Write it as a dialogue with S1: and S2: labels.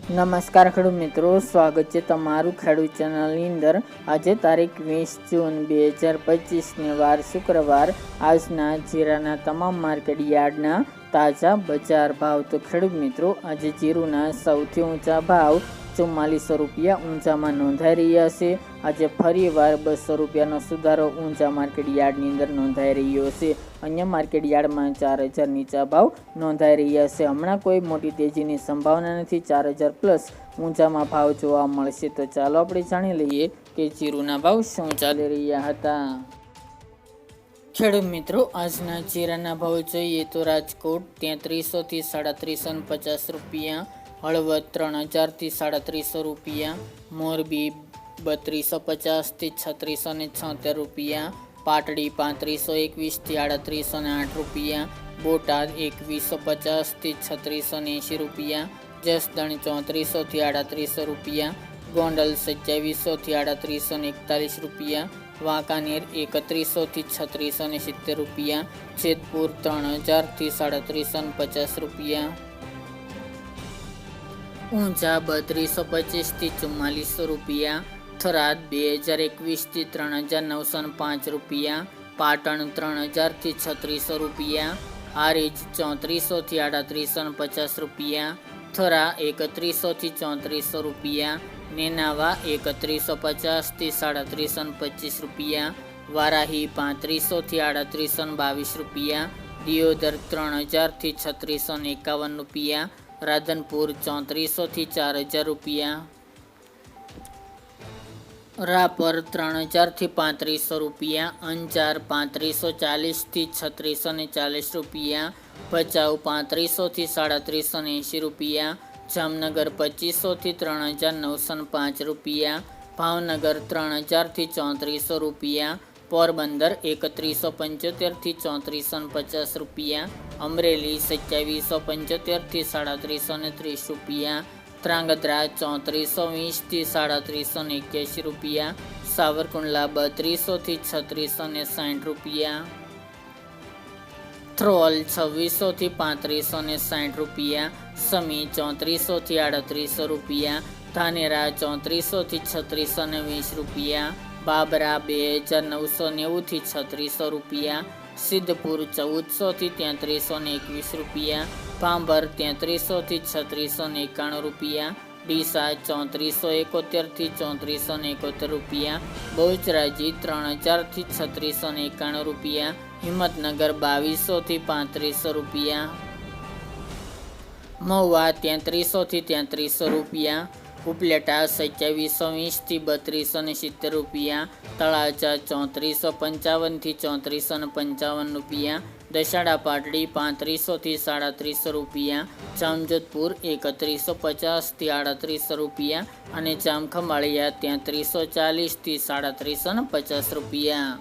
S1: નમસ્કાર ખેડૂત મિત્રો, સ્વાગત છે તમારું ખેડૂત ચેનલની અંદર। આજે તારીખ 20 જૂન 2025 વાર શુક્રવાર। આજના જીરાના તમામ માર્કેટ યાર્ડના તાજા બજાર ભાવ। તો ખેડૂત મિત્રો, આજે જીરુના સૌથી ઊંચા ભાવ 4400 રૂપિયા ઊંચામાં નોંધાઈ રહ્યા છે। આજે ફરીવાર 200 રૂપિયાનો સુધારો ઊંચા માર્કેટ યાર્ડની અંદર નોંધાઈ રહ્યો છે। અન્ય માર્કેટ યાર્ડમાં 4000 નીચા ભાવ નોંધાઈ રહ્યા છે। હમણાં કોઈ મોટી તેજીની સંભાવના નથી। 4000 પ્લસ ઊંચામાં ભાવ જોવા મળશે। તો ચાલો આપણે જાણી લઈએ કે જીરુના ભાવ શું ચાલી રહ્યા હતા। ખેડૂત મિત્રો, આજના જીરાના ભાવ જોઈએ તો રાજકોટ 3300 થી 3750 રૂપિયા, હળવદ 3000 થી 3700 રૂપિયા, મોરબી 3250 થી 3676 રૂપિયા, પાટડી 3521 થી 3808 રૂપિયા, બોટાદ 2150 થી 3680 રૂપિયા, જસદણ 3400 થી 3800 રૂપિયા, ગોંડલ 2700 થી 3841 રૂપિયા, વાંકાનેર 3100 થી 3670 રૂપિયા, જેતપુર 3000 થી 3750 રૂપિયા, ઊંઝા 3225 થી 4400 રૂપિયા, થરાદ 2021 થી 3905 રૂપિયા, પાટણ 3000 થી 3600 રૂપિયા, હારીજ 3400 થી 3850 રૂપિયા, થરા 3100 થી 3400 રૂપિયા, નેનાવા 3150 થી 3725 રૂપિયા, વારાહી 3500 થી 3822 રૂપિયા, દિયોદર 3000 થી 3651 રૂપિયા, રાધનપુર 3400 થી 4000 રૂપિયા, રાપર 3000 થી 3500 રૂપિયા, અંજાર 3540 થી 3640 રૂપિયા, ભચાઉ 3500 થી 3780 રૂપિયા, જામનગર 2500 થી 3905 રૂપિયા, ભાવનગર 3000 થી 3400 રૂપિયા, પોરબંદર 3175 થી 3450 રૂપિયા, અમરેલી 2775 થી 3730 રૂપિયા, ત્રાંગધ્રા 3420 થી 3781 રૂપિયા, સાવરકુંડલા 3200 થી 3660 રૂપિયા, થ્રોલ 2600 થી 3560 રૂપિયા, સમી 3400 થી 3800 રૂપિયા, ધાનેરા 3400 થી 3620 રૂપિયા, બાબરા 2990 થી 3600 રૂપિયા, સિદ્ધપુર 1400 થી 3321 રૂપિયા, ભાંભર 3300 થી 3691 રૂપિયા, ડીસા 3471 થી 3471 રૂપિયા, બહુચરાજી 3000 થી 3691 રૂપિયા, હિંમતનગર 2200 થી 3500 રૂપિયા, મહુવા 3300 થી 3300 રૂપિયા, ઉપલેટા 2720 થી 3270 રૂપિયા, તળાજા 3455 થી 3455 રૂપિયા, દશાડા પાટડી 3500 થી 3700 રૂપિયા, જામજોધપુર 3150 થી 3800 રૂપિયા અને જામખંભાળિયા 3340 થી 3750 રૂપિયા।